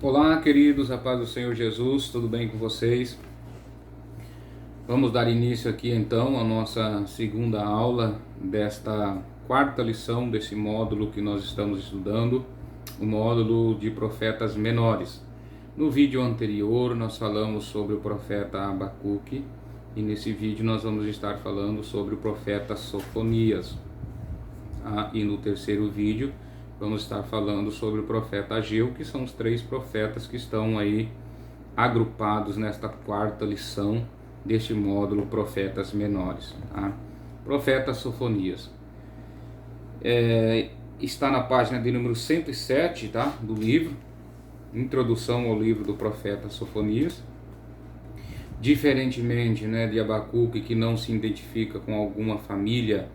Olá, queridos, a paz do Senhor Jesus, tudo bem com vocês? Vamos dar início aqui então à nossa segunda aula desta quarta lição desse módulo que nós estamos estudando, o módulo de profetas menores. No vídeo anterior nós falamos sobre o profeta Abacuque e nesse vídeo nós vamos estar falando sobre o profeta Sofonias. E no terceiro vídeo vamos estar falando sobre o profeta Ageu, que são os três profetas que estão aí agrupados nesta quarta lição deste módulo Profetas Menores. Profeta Sofonias está na página de número 107, do livro, introdução ao livro do profeta Sofonias. Diferentemente de Abacuque, que não se identifica com alguma família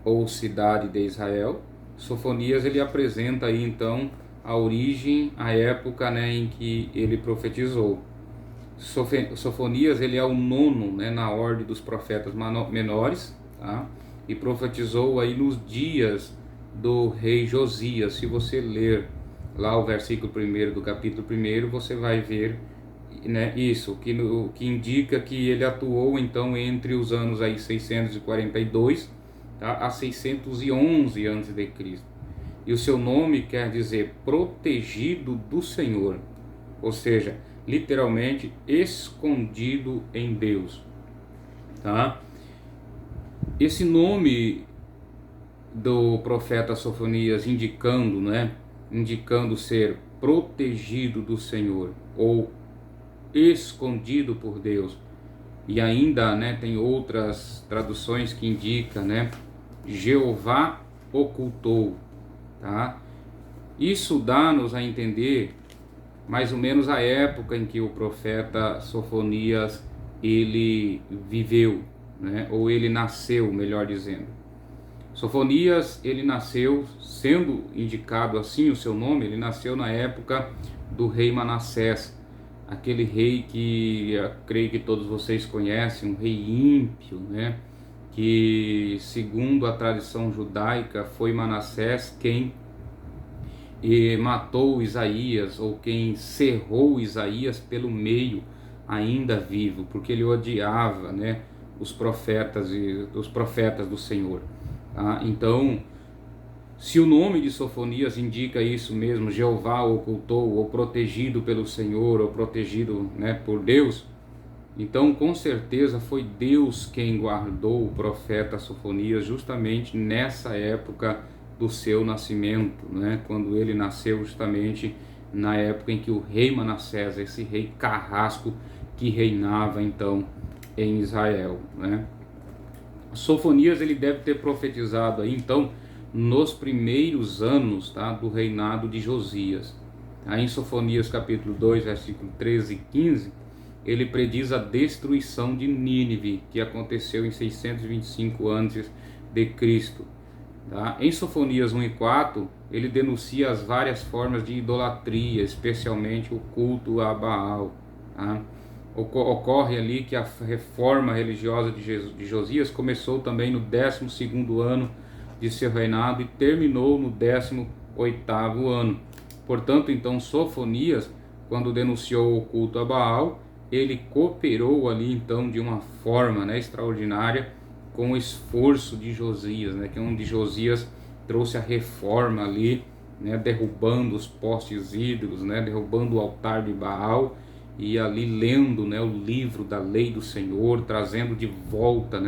ou cidade de Israel, Sofonias ele apresenta aí então a origem, a época em que ele profetizou. Sofonias ele é o nono na ordem dos profetas menores, e profetizou aí nos dias do rei Josias. Se você ler lá o versículo 1 do capítulo 1, você vai ver isso, que indica que ele atuou então entre os anos aí 642 a 611 a.C. E o seu nome quer dizer protegido do Senhor, ou seja, literalmente escondido em Deus. Esse nome do profeta Sofonias indicando ser protegido do Senhor ou escondido por Deus. E ainda tem outras traduções que indicam Jeová ocultou. Isso dá-nos a entender mais ou menos a época em que o profeta Sofonias ele viveu, ou ele nasceu, melhor dizendo. Sofonias ele nasceu, sendo indicado assim o seu nome, ele nasceu na época do rei Manassés, aquele rei que eu creio que todos vocês conhecem, um rei ímpio, que segundo a tradição judaica foi Manassés quem matou Isaías, ou quem cerrou Isaías pelo meio ainda vivo, porque ele odiava os profetas do Senhor. Então, se o nome de Sofonias indica isso mesmo, Jeová ocultou, ou protegido pelo Senhor, ou protegido por Deus, então com certeza foi Deus quem guardou o profeta Sofonias justamente nessa época do seu nascimento, quando ele nasceu justamente na época em que o rei Manassés, esse rei carrasco que reinava então em Israel. Sofonias ele deve ter profetizado aí então nos primeiros anos do reinado de Josias. Em Sofonias capítulo 2, versículo 13 e 15, ele prediz a destruição de Nínive, que aconteceu em 625 a.C. Em Sofonias 1 e 4, ele denuncia as várias formas de idolatria, especialmente o culto a Baal. Ocorre ali que a reforma religiosa de Josias começou também no 12º ano de seu reinado e terminou no 18º ano. Portanto, então, Sofonias, quando denunciou o culto a Baal, ele cooperou ali então de uma forma extraordinária com o esforço de Josias, que onde Josias trouxe a reforma ali, derrubando os postes ídolos, derrubando o altar de Baal, e ali lendo o livro da lei do Senhor, trazendo de volta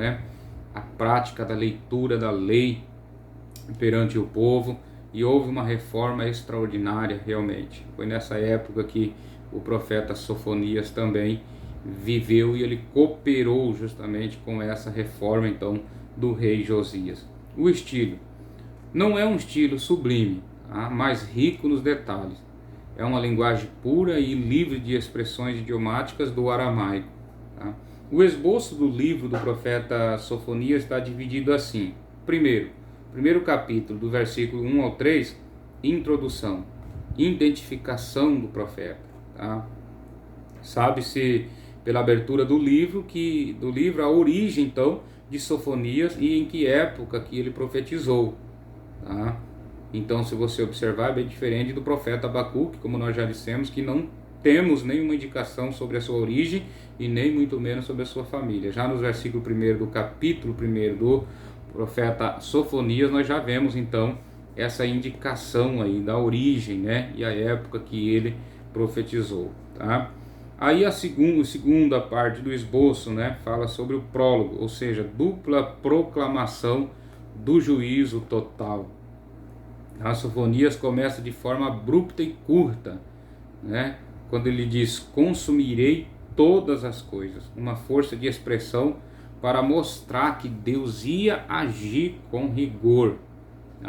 a prática da leitura da lei perante o povo, e houve uma reforma extraordinária realmente. Foi nessa época que o profeta Sofonias também viveu, e ele cooperou justamente com essa reforma então do rei Josias. O estilo não é um estilo sublime, mas rico nos detalhes. É uma linguagem pura e livre de expressões idiomáticas do aramaico. O esboço do livro do profeta Sofonias está dividido assim. Primeiro capítulo, do versículo 1 ao 3, introdução, identificação do profeta. Sabe-se pela abertura do livro a origem então de Sofonias e em que época que ele profetizou. Então, se você observar, é bem diferente do profeta Abacuque, como nós já dissemos, que não temos nenhuma indicação sobre a sua origem e nem muito menos sobre a sua família. Já no versículo 1 do capítulo 1 do profeta Sofonias, nós já vemos então essa indicação aí da origem, né, e a época que ele profetizou, tá? Aí a segunda parte do esboço, né, fala sobre o prólogo, ou seja, dupla proclamação do juízo total. A Sofonias começa de forma abrupta e curta, né, quando ele diz: consumirei todas as coisas, uma força de expressão para mostrar que Deus ia agir com rigor.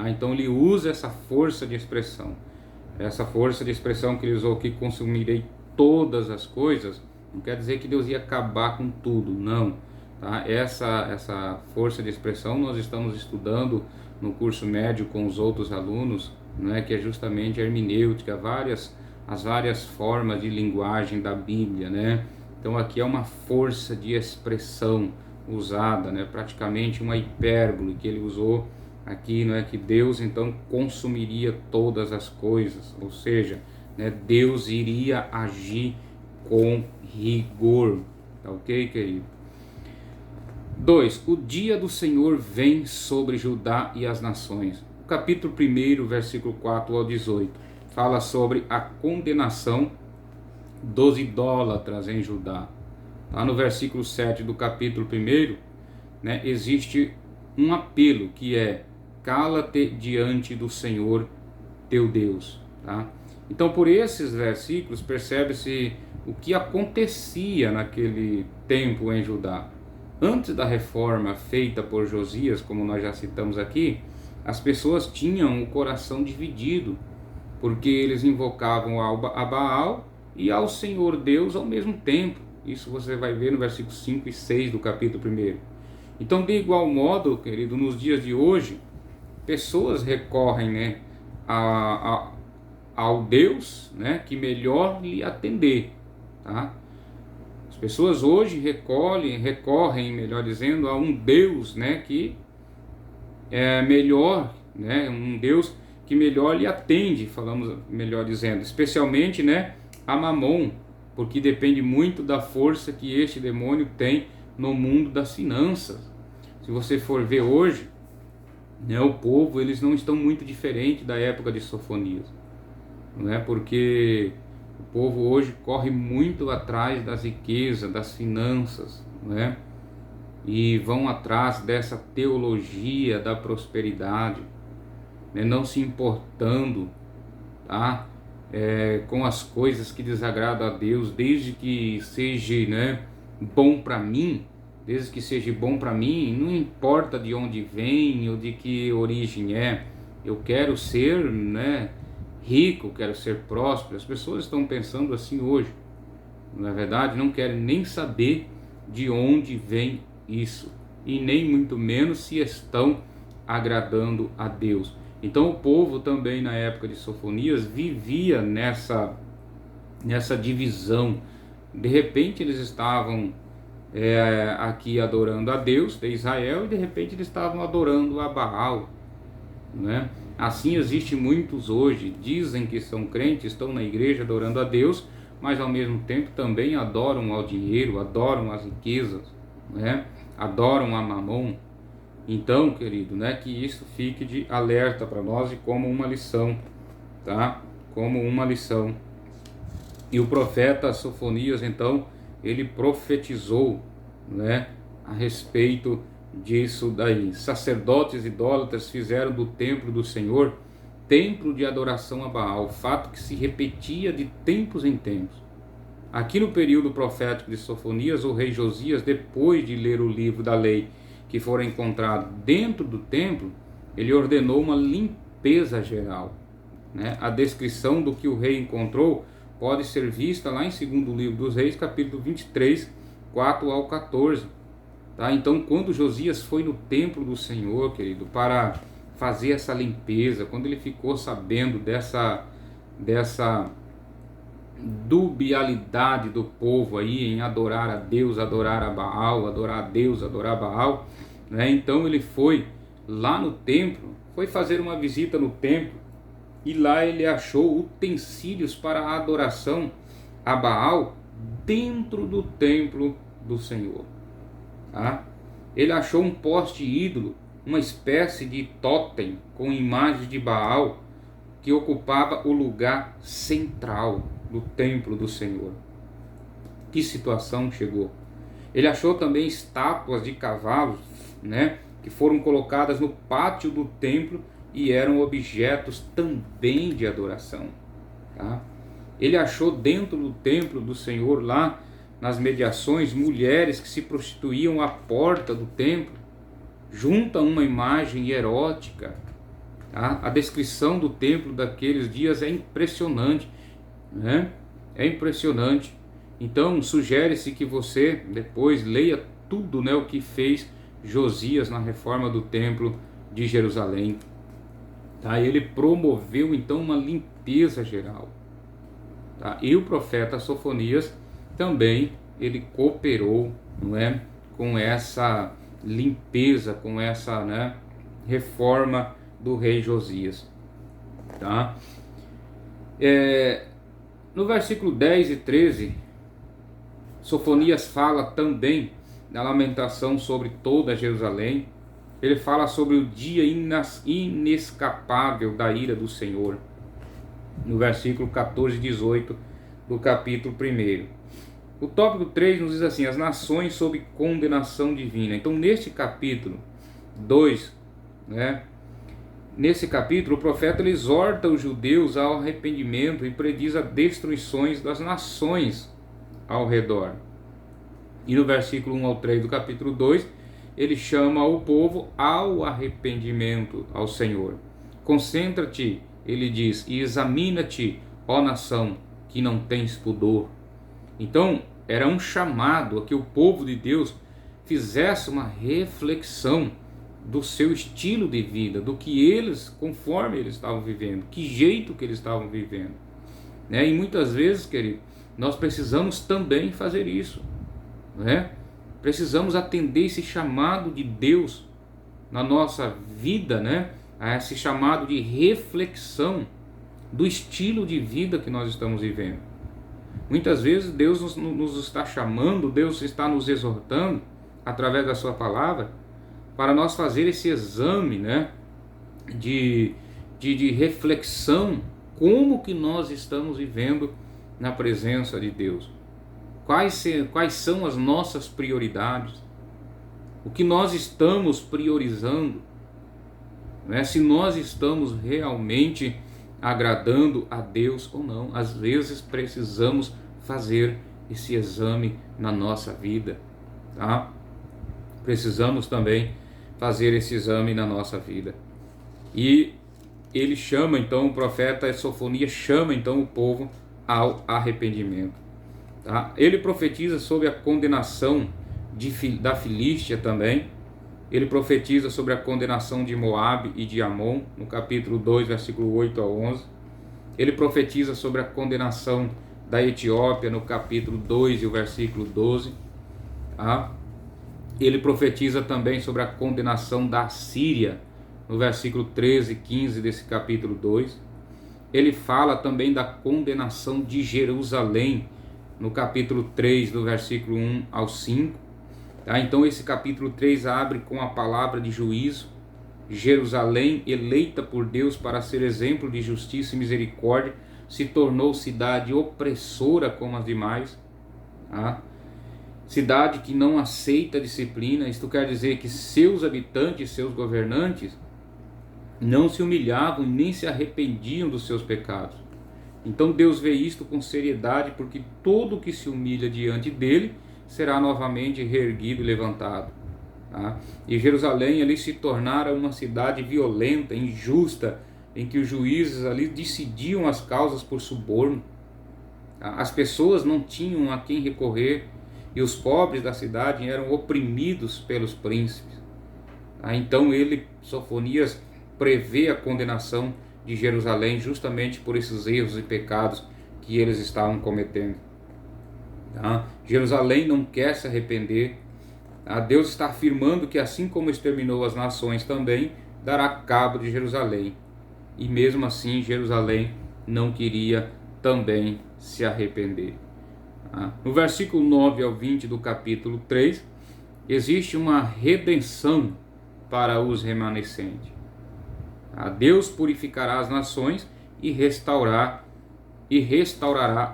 Então ele usa essa força de expressão. Essa força de expressão que ele usou aqui, consumirei todas as coisas, não quer dizer que Deus ia acabar com tudo, não. Tá? Essa força de expressão nós estamos estudando no curso médio com os outros alunos, né, que é justamente a hermenêutica, as várias formas de linguagem da Bíblia, né? Então aqui é uma força de expressão usada, né, praticamente uma hipérbole que ele usou aqui, não é, que Deus então consumiria todas as coisas, ou seja, né, Deus iria agir com rigor, tá ok, querido? 2. O dia do Senhor vem sobre Judá e as nações. O capítulo 1, versículo 4 ao 18, fala sobre a condenação dos idólatras em Judá. Lá no versículo 7 do capítulo 1, né, existe um apelo que é: cala-te diante do Senhor teu Deus. Tá? Então, por esses versículos, percebe-se o que acontecia naquele tempo em Judá. Antes da reforma feita por Josias, como nós já citamos aqui, as pessoas tinham o coração dividido, porque eles invocavam a Baal e ao Senhor Deus ao mesmo tempo. Isso você vai ver no versículo 5 e 6 do capítulo 1. Então, de igual modo, querido, nos dias de hoje, pessoas recorrem, né, ao Deus, né, que melhor lhe atender, tá? As pessoas hoje recorrem, melhor dizendo, a um Deus, né, que é melhor, né, um Deus que melhor lhe atende, falamos melhor dizendo, especialmente, né, a Mamon, porque depende muito da força que este demônio tem no mundo das finanças. Se você for ver hoje, né, o povo, eles não estão muito diferente da época de Sofonias, né, porque o povo hoje corre muito atrás das riquezas, das finanças, né, e vão atrás dessa teologia da prosperidade, né, não se importando, tá, com as coisas que desagradam a Deus, desde que seja, né, bom para mim, desde que seja bom para mim, não importa de onde vem ou de que origem é, eu quero ser, né, rico, quero ser próspero. As pessoas estão pensando assim hoje, na verdade não querem nem saber de onde vem isso, e nem muito menos se estão agradando a Deus. Então o povo também na época de Sofonias vivia nessa divisão. De repente eles estavam aqui adorando a Deus de Israel e de repente eles estavam adorando a Baal, né? Assim existe muitos hoje, dizem que são crentes, estão na igreja adorando a Deus, mas ao mesmo tempo também adoram ao dinheiro, adoram as riquezas, né? Adoram a Mamon. Então, querido, né, que isso fique de alerta para nós e como uma lição, tá? Como uma lição. E o profeta Sofonias, então, ele profetizou, né, a respeito disso daí. Sacerdotes idólatras fizeram do templo do Senhor templo de adoração a Baal, fato que se repetia de tempos em tempos. Aqui no período profético de Sofonias, o rei Josias, depois de ler o livro da lei que fora encontrado dentro do templo, ele ordenou uma limpeza geral, né? A descrição do que o rei encontrou pode ser vista lá em 2º livro dos Reis, capítulo 23, 4 ao 14. Tá? Então, quando Josias foi no templo do Senhor, querido, para fazer essa limpeza, quando ele ficou sabendo dessa dubialidade do povo aí em adorar a Deus, adorar a Baal, adorar a Deus, adorar a Baal, né? Então ele foi lá no templo foi fazer uma visita no templo e lá ele achou utensílios para a adoração a Baal dentro do templo do Senhor. Tá? Ele achou um poste ídolo, uma espécie de tótem com imagem de Baal que ocupava o lugar central do templo do Senhor. Que situação chegou? Ele achou também estátuas de cavalos, né, que foram colocadas no pátio do templo e eram objetos também de adoração. Tá? Ele achou dentro do templo do Senhor, lá nas mediações, mulheres que se prostituíam à porta do templo, junto a uma imagem erótica. Tá? A descrição do templo daqueles dias é impressionante, né? É impressionante. Então sugere-se que você depois leia tudo, né, o que fez Josias na reforma do templo de Jerusalém. Tá? Ele promoveu então uma limpeza geral. Tá? E o profeta Sofonias também ele cooperou, não é, com essa limpeza, com essa, né, reforma do rei Josias. Tá? No versículo 10 e 13, Sofonias fala também da lamentação sobre toda Jerusalém. Ele fala sobre o dia inescapável da ira do Senhor, no versículo 14 e 18 do capítulo 1. O tópico 3 nos diz assim: as nações sob condenação divina. Então neste capítulo 2, né, nesse capítulo o profeta ele exorta os judeus ao arrependimento e prediz as destruições das nações ao redor. E no versículo 1 ao 3 do capítulo 2, ele chama o povo ao arrependimento ao Senhor. Concentra-te, ele diz, e examina-te, ó nação, que não tens pudor. Então, era um chamado a que o povo de Deus fizesse uma reflexão do seu estilo de vida, do que eles, conforme eles estavam vivendo, que jeito que eles estavam vivendo. E muitas vezes, querido, nós precisamos também fazer isso, né? Precisamos atender esse chamado de Deus na nossa vida, né? A esse chamado de reflexão do estilo de vida que nós estamos vivendo. Muitas vezes Deus nos está chamando, Deus está nos exortando através da sua palavra para nós fazer esse exame, né, de reflexão, como que nós estamos vivendo na presença de Deus. Quais são as nossas prioridades? O que nós estamos priorizando? Né? Se nós estamos realmente agradando a Deus ou não. Às vezes precisamos fazer esse exame na nossa vida. Tá? Precisamos também fazer esse exame na nossa vida. E ele chama então, o profeta Sofonias chama então o povo ao arrependimento. Tá? Ele profetiza sobre a condenação da Filístia também. Ele profetiza sobre a condenação de Moabe e de Amon, no capítulo 2, versículo 8 a 11. Ele profetiza sobre a condenação da Etiópia, no capítulo 2 e o versículo 12. Tá? Ele profetiza também sobre a condenação da Síria, no versículo 13 e 15 desse capítulo 2. Ele fala também da condenação de Jerusalém, no capítulo 3, do versículo 1 ao 5. Tá? Então esse capítulo 3 abre com a palavra de juízo. Jerusalém, eleita por Deus para ser exemplo de justiça e misericórdia, se tornou cidade opressora como as demais. Tá? Cidade que não aceita disciplina. Isto quer dizer que seus habitantes, seus governantes, não se humilhavam nem se arrependiam dos seus pecados. Então Deus vê isto com seriedade, porque todo que se humilha diante dele será novamente reerguido e levantado. Tá? E Jerusalém ali se tornara uma cidade violenta, injusta, em que os juízes ali decidiam as causas por suborno. Tá? As pessoas não tinham a quem recorrer e os pobres da cidade eram oprimidos pelos príncipes. Tá? Então Sofonias prevê a condenação de Jerusalém justamente por esses erros e pecados que eles estavam cometendo. Tá? Jerusalém não quer se arrepender. Tá? Deus está afirmando que assim como exterminou as nações também, dará cabo de Jerusalém. E mesmo assim Jerusalém não queria também se arrepender. No versículo 9 ao 20 do capítulo 3, existe uma redenção para os remanescentes. Deus purificará as nações e restaurará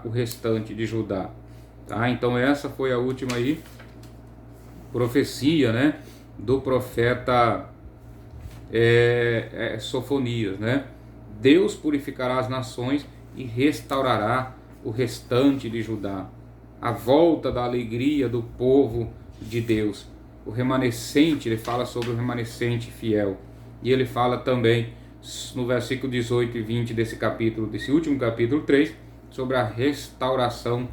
o restante de Judá. Então essa foi a última aí profecia, né, do profeta Sofonias, né? Deus purificará as nações e restaurará o restante de Judá. A volta da alegria do povo de Deus. O remanescente, ele fala sobre o remanescente fiel. E ele fala também no versículo 18 e 20 desse capítulo, desse último capítulo 3, sobre a restauração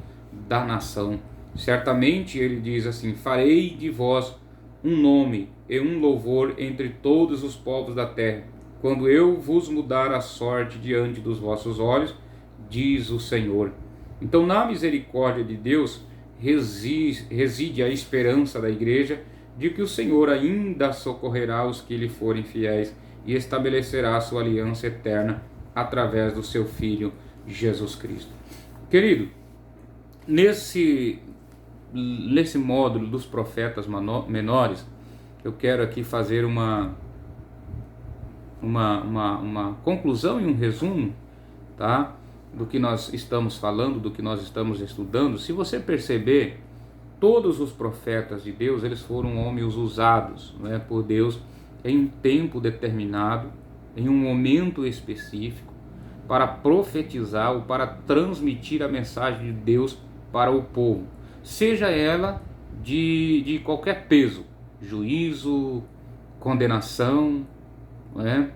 da nação. Certamente ele diz assim: farei de vós um nome e um louvor entre todos os povos da terra, quando eu vos mudar a sorte diante dos vossos olhos, diz o Senhor. Então, na misericórdia de Deus reside a esperança da igreja de que o Senhor ainda socorrerá os que lhe forem fiéis e estabelecerá a sua aliança eterna através do seu Filho Jesus Cristo. Querido, nesse módulo dos profetas menores, eu quero aqui fazer uma conclusão e um resumo, tá, do que nós estamos falando, do que nós estamos estudando. Se você perceber, todos os profetas de Deus, eles foram homens usados, né, por Deus em um tempo determinado, em um momento específico, para profetizar ou para transmitir a mensagem de Deus para o povo, seja ela de qualquer peso, juízo, condenação, né?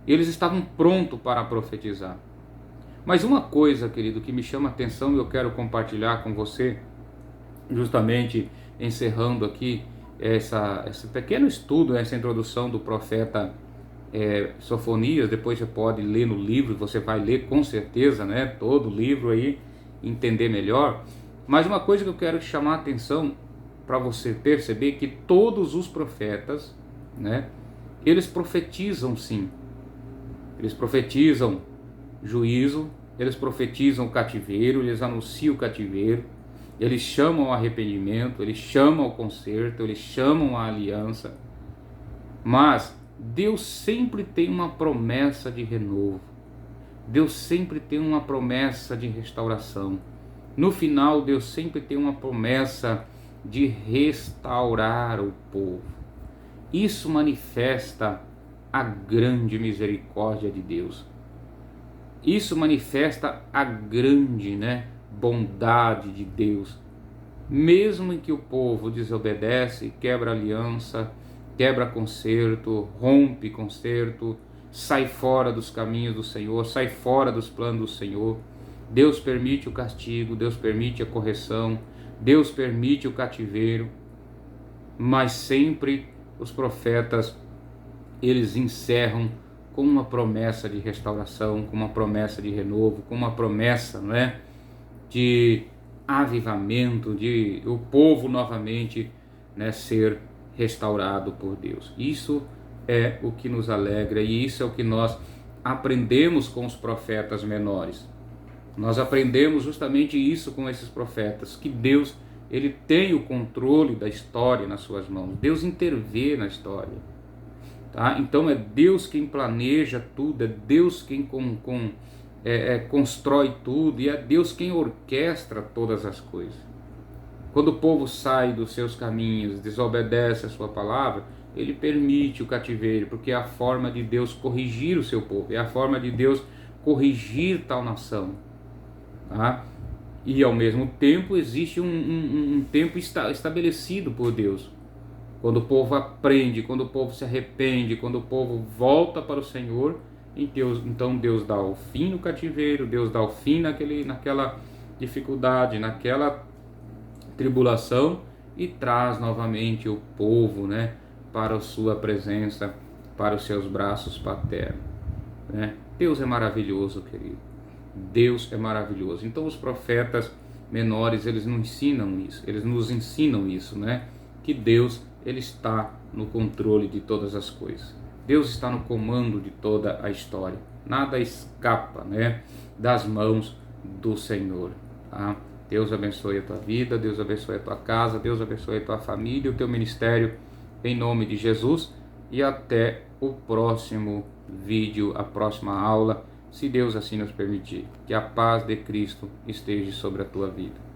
Eles estavam prontos para profetizar. Mas uma coisa, querido, que me chama a atenção e eu quero compartilhar com você, justamente encerrando aqui esse pequeno estudo, essa introdução do profeta Sofonias. Depois você pode ler no livro, você vai ler com certeza, né, todo o livro aí, entender melhor. Mas uma coisa que eu quero chamar a atenção para você perceber, que todos os profetas, né, eles profetizam sim. Eles profetizam juízo, eles profetizam o cativeiro, eles anunciam o cativeiro, eles chamam ao arrependimento, eles chamam ao conserto, eles chamam à aliança. Mas Deus sempre tem uma promessa de renovo. Deus sempre tem uma promessa de restauração. No final, Deus sempre tem uma promessa de restaurar o povo. Isso manifesta a grande misericórdia de Deus. Isso manifesta a grande, né, bondade de Deus. Mesmo em que o povo desobedece, quebra aliança, quebra concerto, rompe concerto, sai fora dos caminhos do Senhor, sai fora dos planos do Senhor, Deus permite o castigo, Deus permite a correção, Deus permite o cativeiro, mas sempre os profetas, eles encerram com uma promessa de restauração, com uma promessa de renovo, com uma promessa, não é, de avivamento, de o povo novamente, né, ser restaurado por Deus. Isso é o que nos alegra e isso é o que nós aprendemos com os profetas menores. Nós aprendemos justamente isso com esses profetas, que Deus, ele tem o controle da história nas suas mãos. Deus intervém na história. Tá? Então é Deus quem planeja tudo, é Deus quem constrói tudo e é Deus quem orquestra todas as coisas. Quando o povo sai dos seus caminhos, desobedece a sua palavra, ele permite o cativeiro, porque é a forma de Deus corrigir o seu povo, é a forma de Deus corrigir tal nação. Tá? E ao mesmo tempo existe um tempo estabelecido por Deus. Quando o povo aprende, quando o povo se arrepende, quando o povo volta para o Senhor, então Deus dá o fim no cativeiro, Deus dá o fim naquela dificuldade, naquela tribulação e traz novamente o povo, né, para a sua presença, para os seus braços paternos. Né? Deus é maravilhoso, querido. Deus é maravilhoso. Então os profetas menores, eles nos ensinam isso, né? Que Deus, ele está no controle de todas as coisas. Deus está no comando de toda a história. Nada escapa, né, das mãos do Senhor. Tá? Deus abençoe a tua vida, Deus abençoe a tua casa, Deus abençoe a tua família, o teu ministério, em nome de Jesus. E até o próximo vídeo, a próxima aula, se Deus assim nos permitir. Que a paz de Cristo esteja sobre a tua vida.